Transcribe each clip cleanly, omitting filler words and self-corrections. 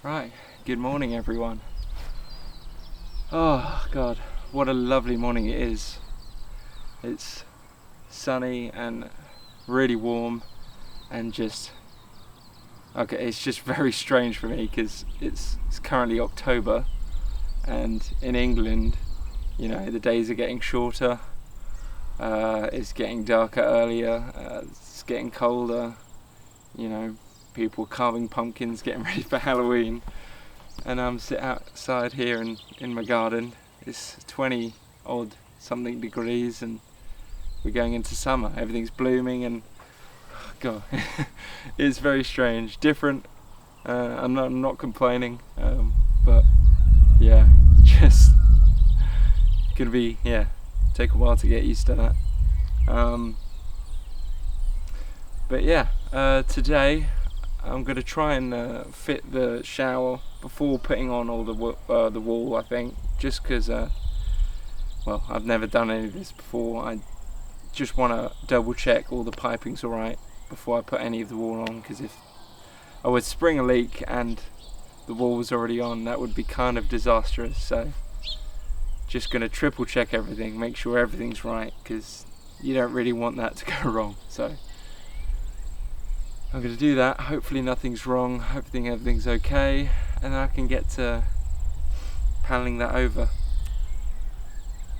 Right, good morning everyone. Oh god, what a lovely morning it is. It's sunny and really warm and just it's just very strange for me because it's currently October and in England, you know, the days are getting shorter, it's getting darker earlier, it's getting colder, you know, people carving pumpkins, getting ready for Halloween. And I'm sitting outside here in my garden. It's 20 odd something degrees and we're going into summer. Everything's blooming and God, it's very strange, different. I'm not complaining, but yeah, just gonna be, take a while to get used to that. But yeah, today I'm going to try and fit the shower before putting on all the wall, I think, just because, well, I've never done any of this before. I just want to double check all the piping's alright before I put any of the wall on, because if I would spring a leak and the wall was already on, that would be kind of disastrous. So just going to triple check everything, make sure everything's right, because you don't really want that to go wrong. So I'm going to do that. Hopefully nothing's wrong, everything's okay, and then I can get to paneling that over,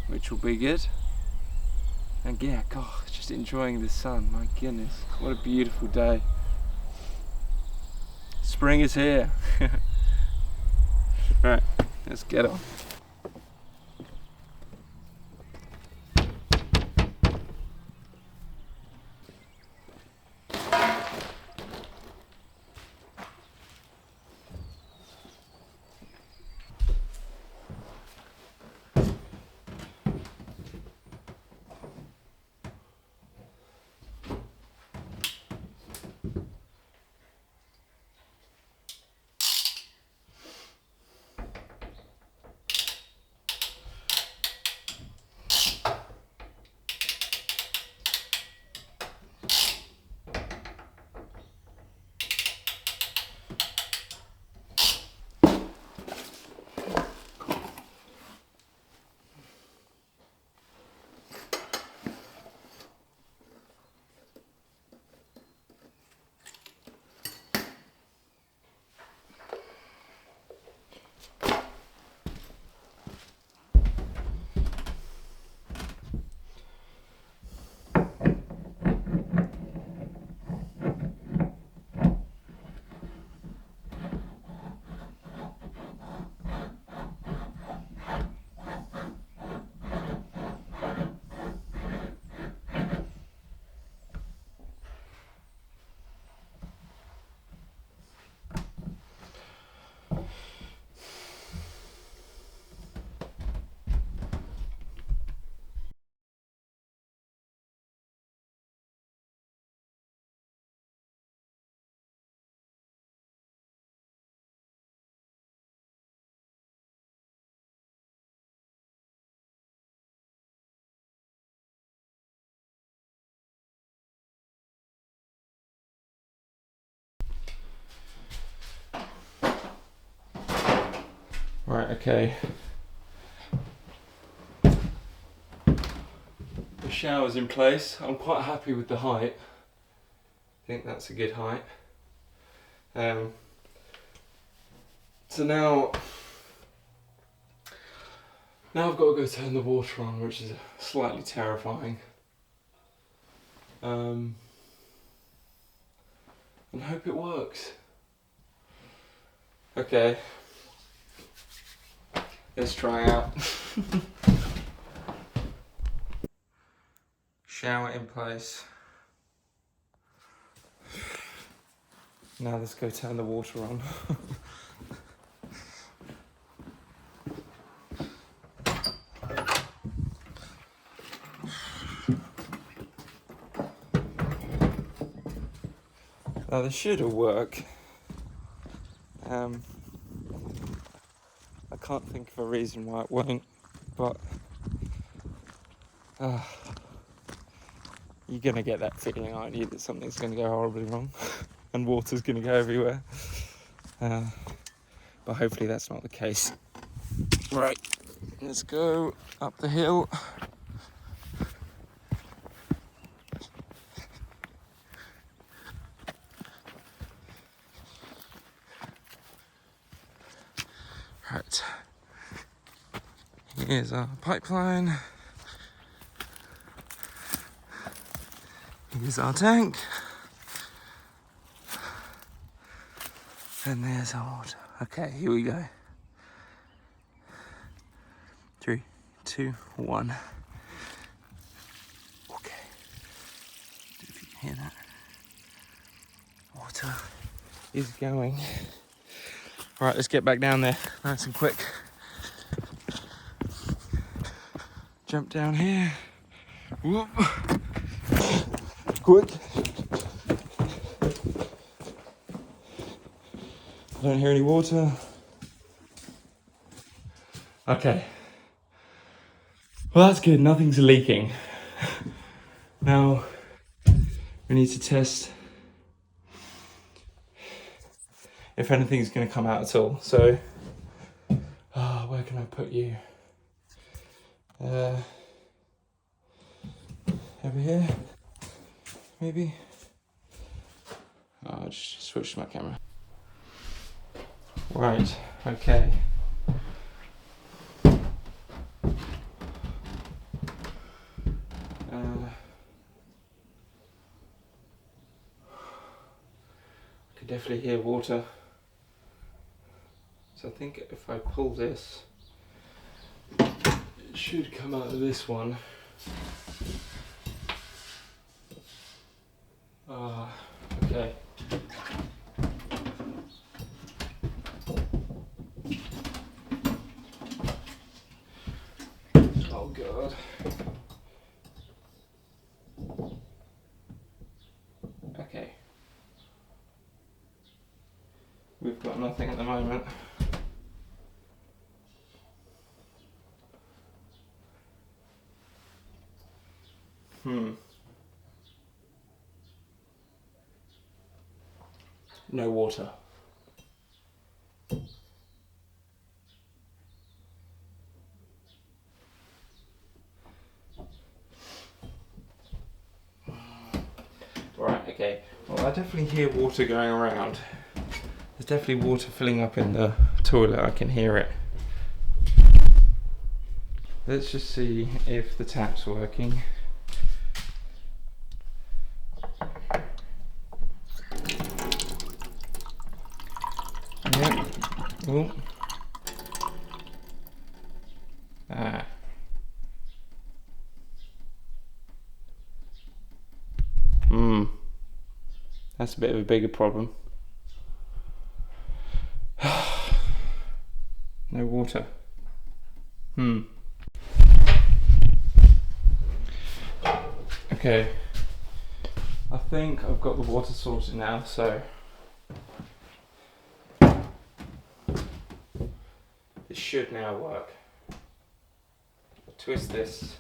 which will be good. And yeah, God, just enjoying the sun. My goodness, what a beautiful day. Spring is here. Right, let's get on. Right, okay. The shower's in place. I'm quite happy with the height. I think that's a good height. So now I've got to go turn the water on, which is slightly terrifying. And hope it works. Okay. Let's try out. Shower in place. Now let's go turn the water on. Now this should all work. I can't think of a reason why it won't, but you're gonna get that feeling, aren't you, that something's gonna go horribly wrong? and water's going to go everywhere. But hopefully that's not the case. Right, let's go up the hill. Right, here's our pipeline. Here's our tank. And there's our water. Okay, here we go. 3, 2, 1. Okay. If you can hear that. Water is going. All right, let's get back down there nice and quick. Jump down here. Whoop. Quick. I don't hear any water. Okay. Well, that's good. Nothing's leaking. Now we need to test if anything's going to come out at all. So, where can I put you? Over here, maybe. I'll just switch to my camera. Right. Okay. I can definitely hear water. So I think if I pull this, it should come out of this one. Okay. Oh God. Okay. We've got nothing at the moment. No water. Right, okay. Well, I definitely hear water going around. There's definitely water filling up in the toilet, I can hear it. Let's just see if the tap's working. Yep. Oh. That's a bit of a bigger problem. No water. Okay. I think I've got the water sorted now, so this should now work. Twist this.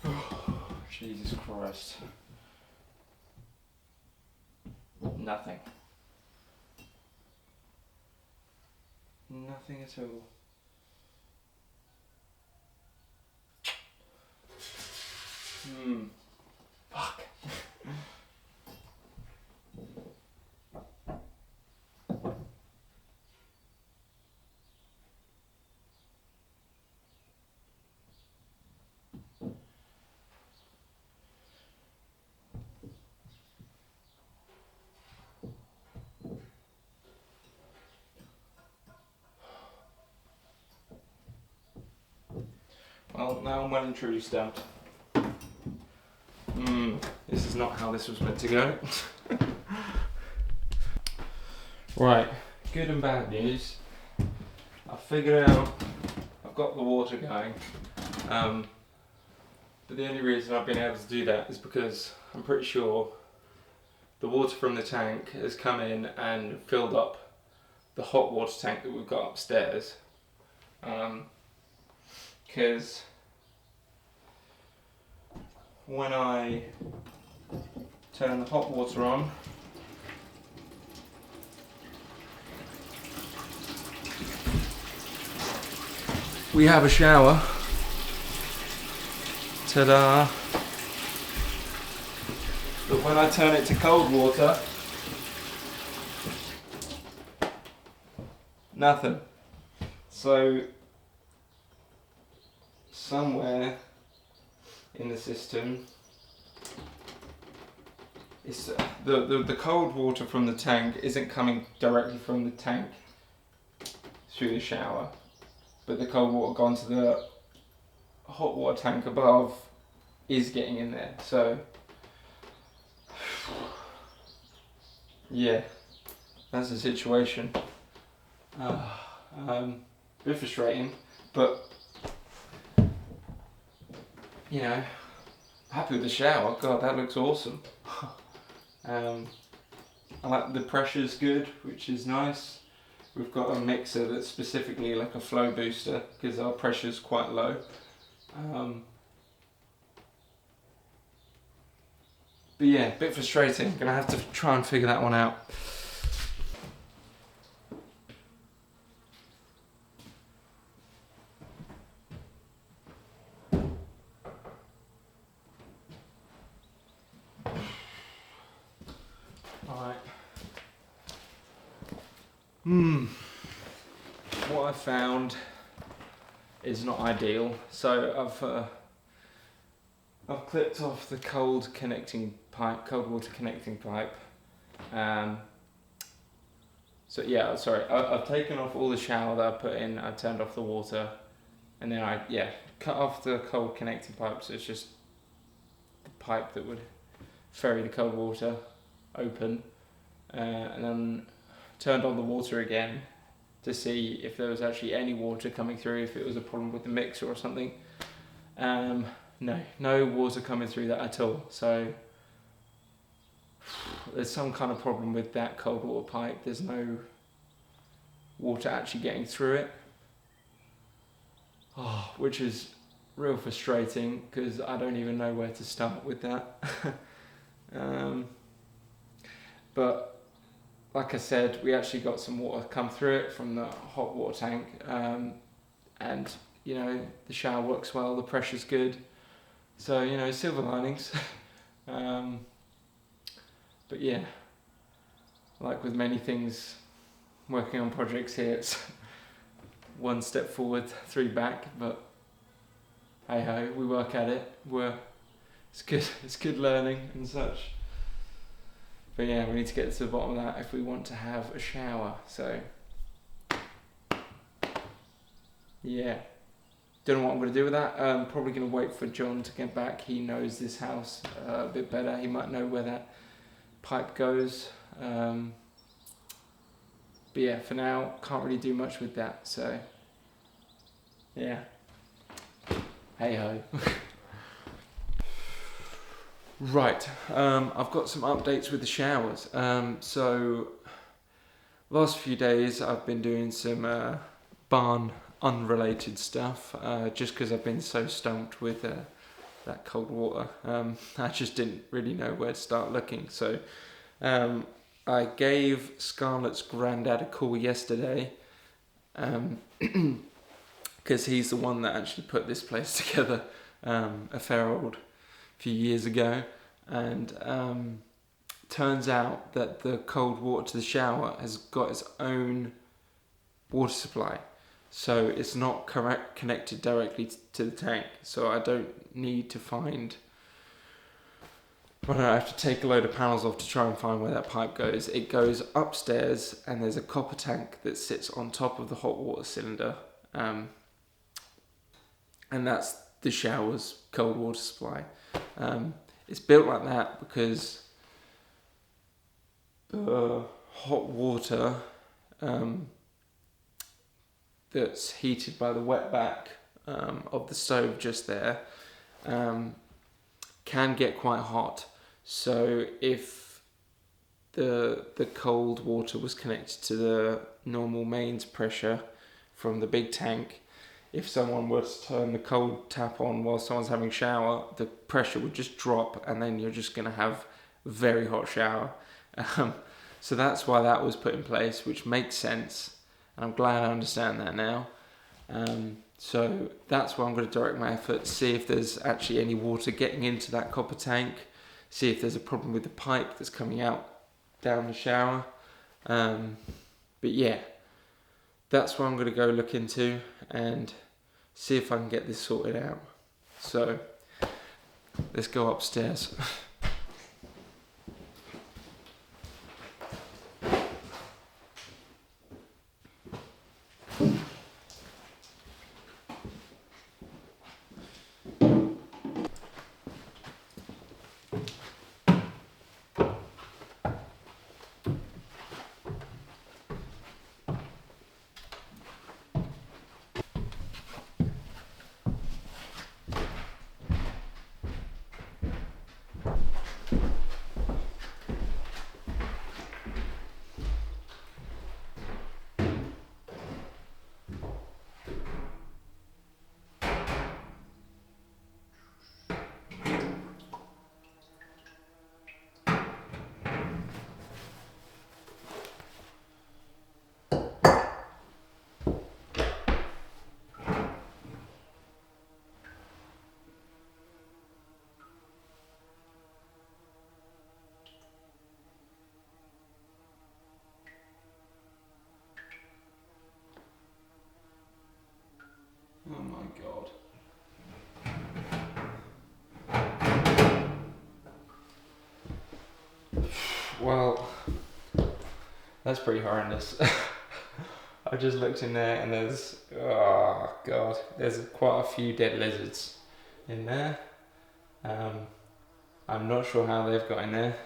Oh, Jesus Christ. Nothing. Nothing at all. Fuck. Well, now I'm well and truly stumped. This is not how this was meant to go. Right, good and bad news. I figured out I've got the water going, but the only reason I've been able to do that is because I'm pretty sure the water from the tank has come in and filled up the hot water tank that we've got upstairs. Because when I turn the hot water on, we have a shower. Ta-da! But when I turn it to cold water, nothing. So somewhere in the system, it's the cold water from the tank isn't coming directly from the tank through the shower, but the cold water gone to the hot water tank above is getting in there. So yeah, that's the situation. Bit frustrating, but you know, happy with the shower. God, that looks awesome. I like the pressure's good, which is nice. We've got a mixer that's specifically like a flow booster because our pressure's quite low. But yeah, a bit frustrating. Gonna have to try and figure that one out. Alright. What I found is not ideal. So I've clipped off the cold water connecting pipe. So yeah, sorry, I've taken off all the shower that I put in. I turned off the water, and then I cut off the cold connecting pipe. So it's just the pipe that would ferry the cold water open, and then turned on the water again to see if there was actually any water coming through, if it was a problem with the mixer or something. No water coming through that at all. So there's some kind of problem with that cold water pipe. There's no water actually getting through it, which is real frustrating because I don't even know where to start with that. But like I said, we actually got some water come through it from the hot water tank, and you know, the shower works well, the pressure's good, so you know, silver linings. But yeah, like with many things working on projects here, it's one step forward, three back, but hey ho, we work at it. It's good learning and such. But yeah, we need to get to the bottom of that if we want to have a shower. So yeah, don't know what I'm going to do with that. Probably going to wait for John to get back. He knows this house a bit better. He might know where that pipe goes. But yeah, for now, can't really do much with that. So yeah, hey ho. Right, I've got some updates with the showers. So last few days I've been doing some barn unrelated stuff, just because I've been so stumped with that cold water. I just didn't really know where to start looking. So I gave Scarlett's granddad a call yesterday, because he's the one that actually put this place together a few years ago, and turns out that the cold water to the shower has got its own water supply, so it's not connected directly to the tank, so I don't need to I don't have to take a load of panels off to try and find where that pipe goes. It goes upstairs, and there's a copper tank that sits on top of the hot water cylinder, and that's the shower's cold water supply. It's built like that because the hot water that's heated by the wetback of the stove just there can get quite hot. So if the cold water was connected to the normal mains pressure from the big tank, if someone were to turn the cold tap on while someone's having a shower, the pressure would just drop, and then you're just going to have a very hot shower. So that's why that was put in place, which makes sense, and I'm glad I understand that now. So that's where I'm going to direct my efforts, see if there's actually any water getting into that copper tank, see if there's a problem with the pipe that's coming out down the shower. But yeah, that's what I'm going to go look into and see if I can get this sorted out. So let's go upstairs. Oh my god. Well, that's pretty horrendous. I just looked in there and there's, oh god, there's quite a few dead lizards in there. I'm not sure how they've got in there.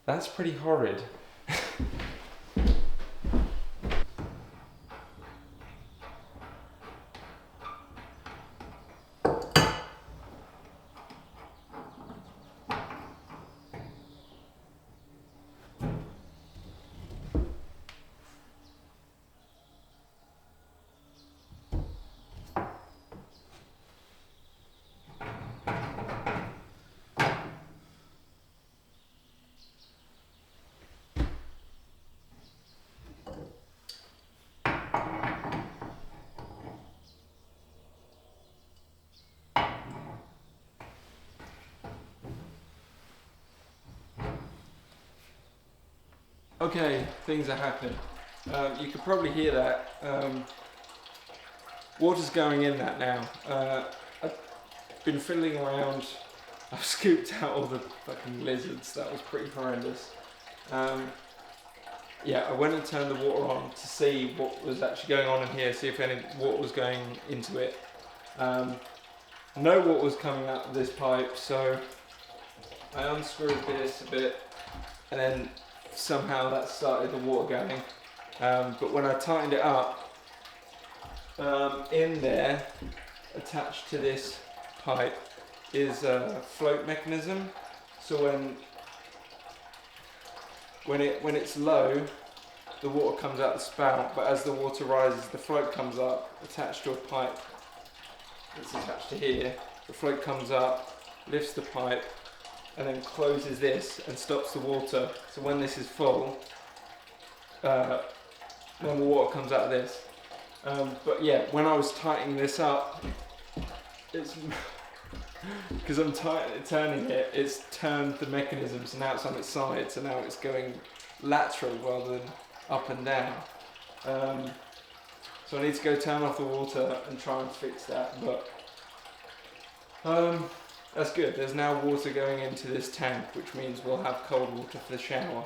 That's pretty horrid. Okay, things are happening. You could probably hear that. Water's going in that now. I've been fiddling around. I've scooped out all the fucking lizards. That was pretty horrendous. Yeah, I went and turned the water on to see what was actually going on in here, see if any water was going into it. No water was coming out of this pipe, so I unscrewed this a bit, and then somehow that started the water going. But when I tightened it up, in there, attached to this pipe, is a float mechanism. So when it's low, the water comes out the spout, but as the water rises, the float comes up, attached to a pipe that's attached to here. The float comes up, lifts the pipe, and then closes this and stops the water. So when this is full, then the water comes out of this. But yeah, when I was tightening this up, it's because I'm turning it, it's turned the mechanism, so now it's on its side, so now it's going lateral rather than up and down. So I need to go turn off the water and try and fix that, but that's good. There's now water going into this tank, which means we'll have cold water for the shower.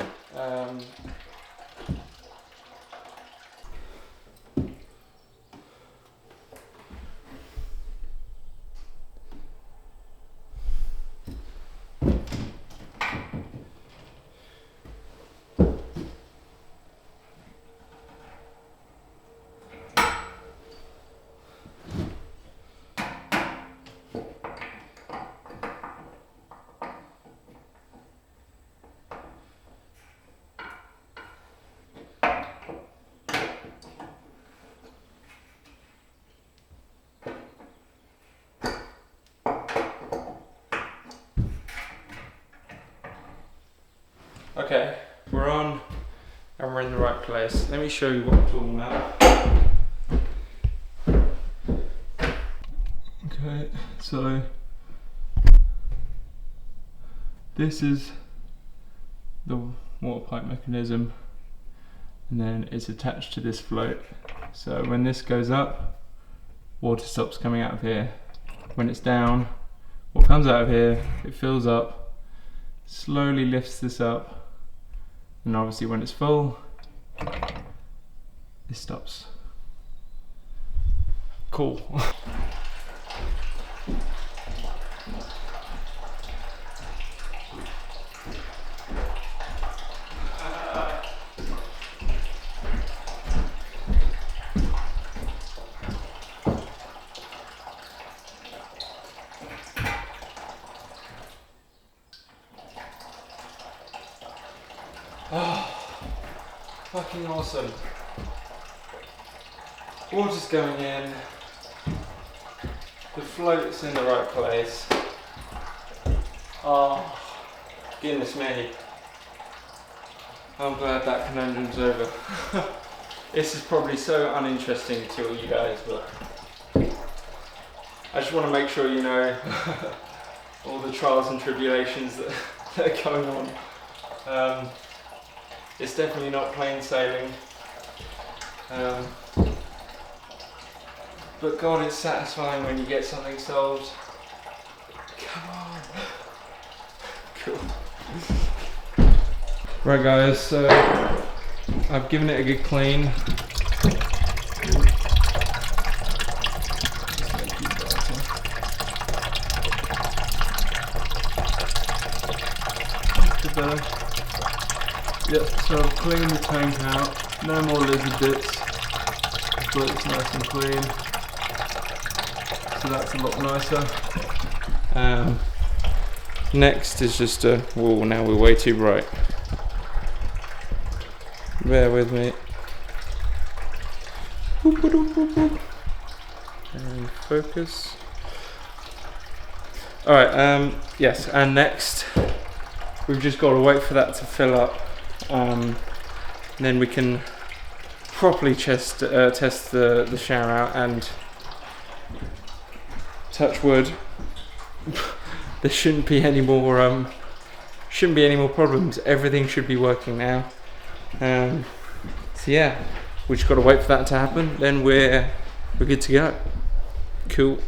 Okay, we're on and we're in the right place. Let me show you what I'm talking about. Okay, so this is the water pipe mechanism, and then it's attached to this float. So when this goes up, water stops coming out of here. When it's down, what comes out of here, it fills up, slowly lifts this up, and obviously when it's full, it stops. Cool. Oh, fucking awesome. Water's going in, the float's in the right place. Oh, goodness me. I'm glad that conundrum's over. This is probably so uninteresting to you guys, but I just want to make sure you know all the trials and tribulations that are going on. It's definitely not plain sailing, but God, it's satisfying when you get something solved. Come on. Cool. Right guys, so I've given it a good clean. Yep, so I've cleaned the tank out, no more lizard bits, but it's nice and clean, so that's a lot nicer. Next is just a, whoa, now we're way too bright. Bear with me. And focus. Alright, yes, and next we've just got to wait for that to fill up. Then we can properly test the shower out, and touch wood. There shouldn't be any more problems. Everything should be working now. So yeah, we just got to wait for that to happen. Then we're good to go. Cool.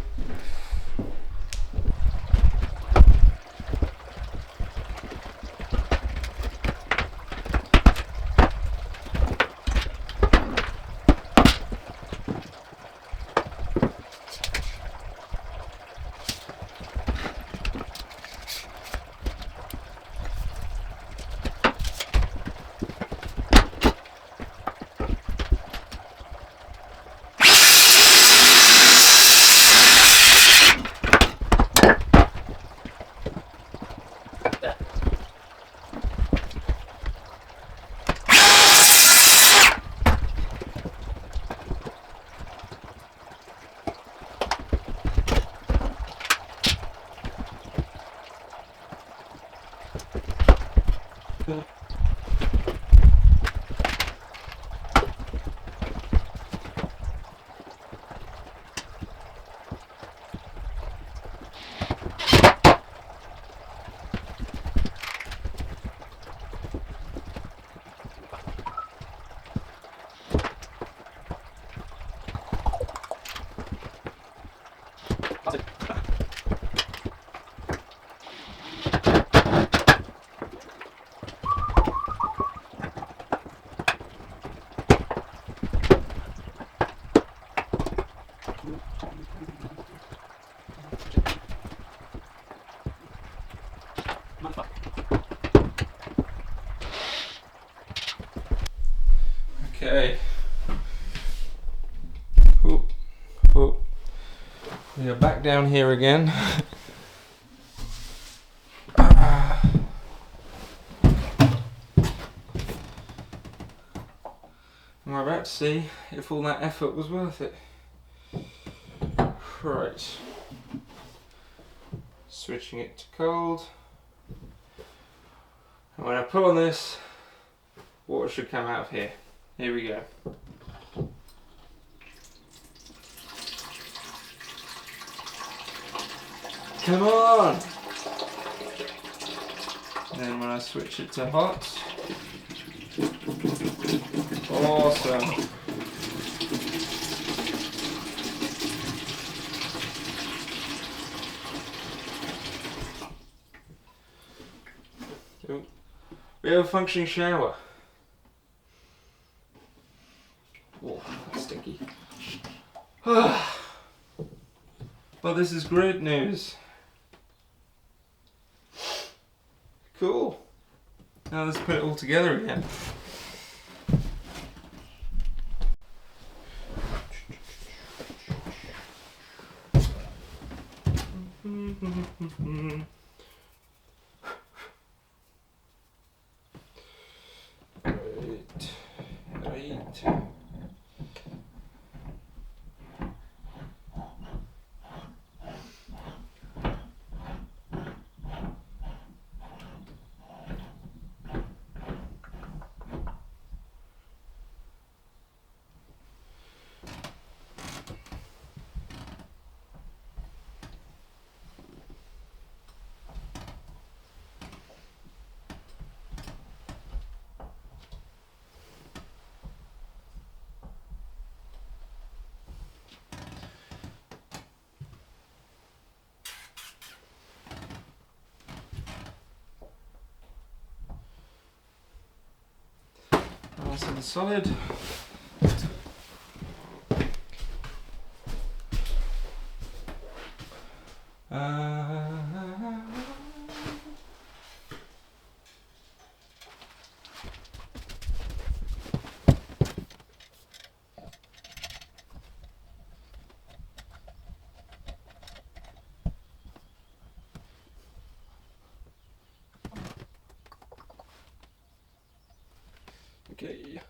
Okay. We are back down here again. We're about to see if all that effort was worth it. Right. Switching it to cold. And when I put on this, water should come out of here. Here we go. Come on! Then when I switch it to hot, awesome. We have a functioning shower. Oh, that's sticky. But this is great news. Cool. Now let's put it all together again. Right. Nice and solid. Okay.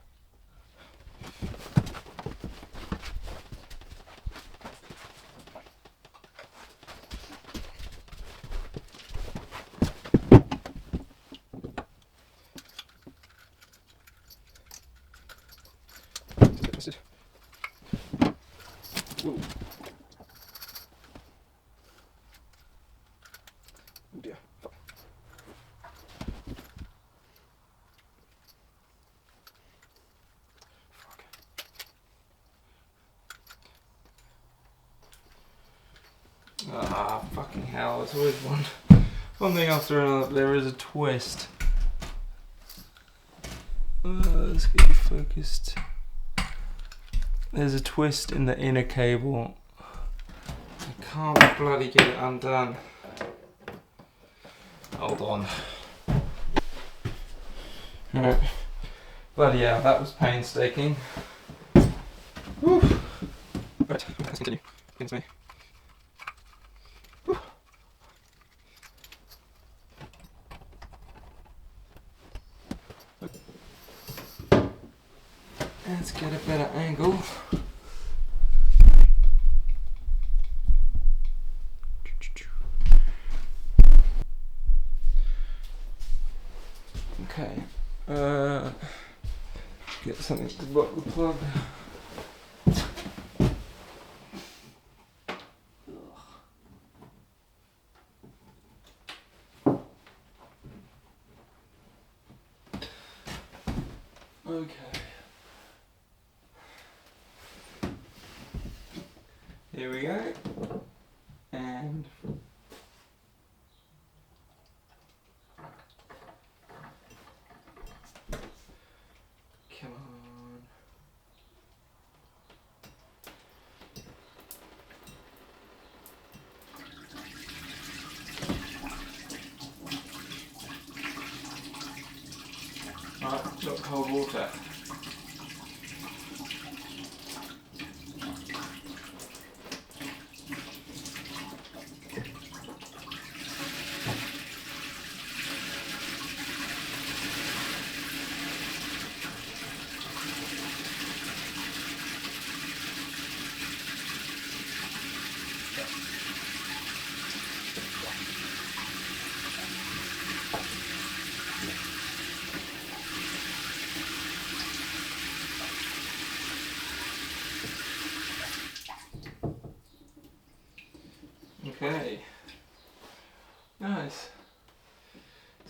Twisted. Whoa. Oh dear. Fuck. Ah, fucking hell, it's always one thing after another. There is a twist. Let's get you focused. There's a twist in the inner cable. I can't bloody get it undone. Hold on. Alright. Bloody hell, that was painstaking. Woo. Right, let's continue. Against me. Woo. Let's get a better angle. Okay. Get something to block the plug. Okay. Here we go. And come on. Right, got cold water.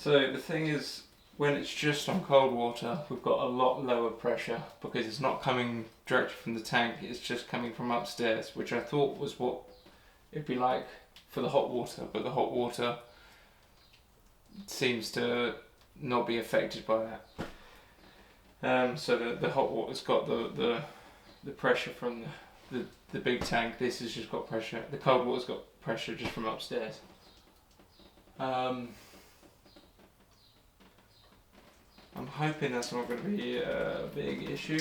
So the thing is, when it's just on cold water, we've got a lot lower pressure because it's not coming directly from the tank, it's just coming from upstairs, which I thought was what it'd be like for the hot water, but the hot water seems to not be affected by that. So the hot water's got the pressure from the big tank. This has just got pressure. The cold water's got pressure just from upstairs. I'm hoping that's not going to be a big issue.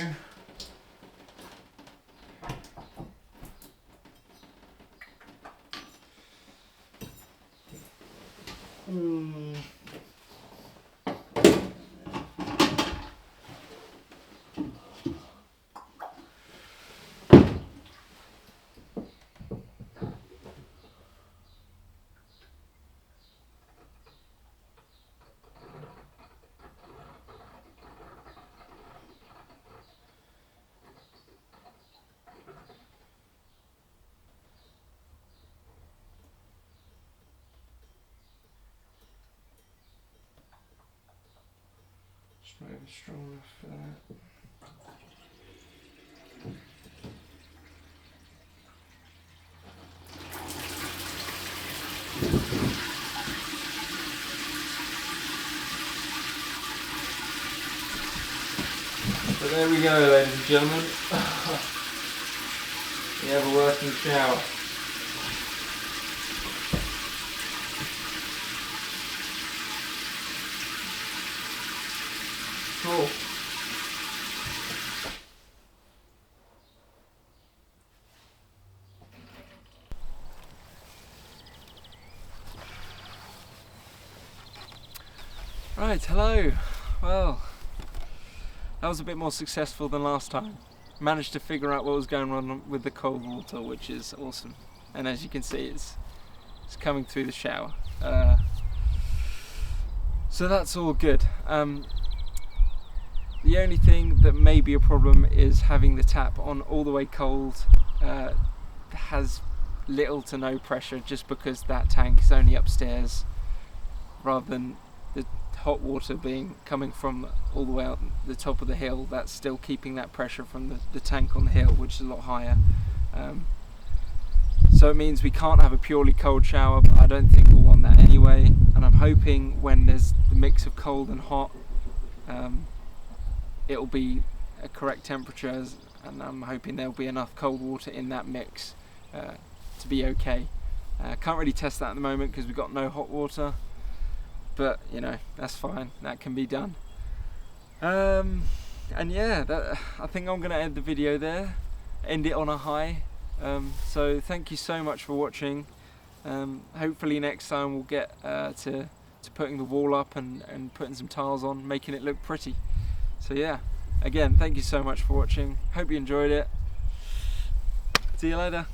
Not even strong enough for that. So there we go, ladies and gentlemen. We have a working shower. Cool. Right, hello. Well, that was a bit more successful than last time. Managed to figure out what was going on with the cold water, which is awesome. And as you can see, it's coming through the shower. So that's all good. The only thing that may be a problem is having the tap on all the way cold. Has little to no pressure just because that tank is only upstairs rather than the hot water coming from all the way out the top of the hill. That's still keeping that pressure from the tank on the hill, which is a lot higher. So it means we can't have a purely cold shower, but I don't think we'll want that anyway. And I'm hoping when there's the mix of cold and hot, it'll be a correct temperature, and I'm hoping there'll be enough cold water in that mix to be okay. Can't really test that at the moment because we've got no hot water, but you know, that's fine, that can be done. And yeah, I think I'm going to end the video there, end it on a high. So thank you so much for watching. Hopefully next time we'll get to putting the wall up and putting some tiles on, making it look pretty. So yeah, again, thank you so much for watching. Hope you enjoyed it. See you later.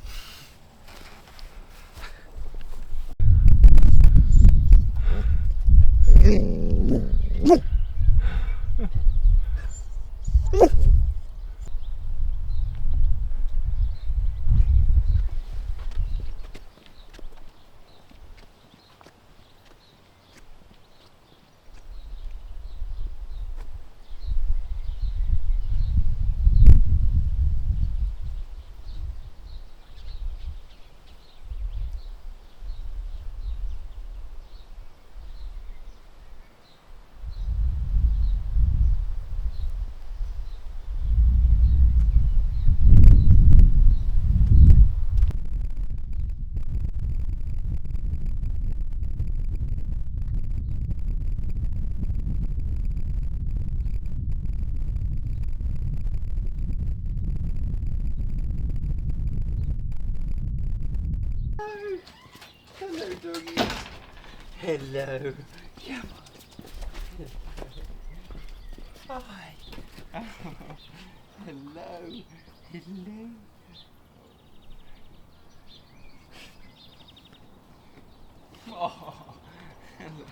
Hello, doggies. Hello. Come on. Hi. Hello. Hello. Oh, hello.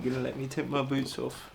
gonna let me take my boots off?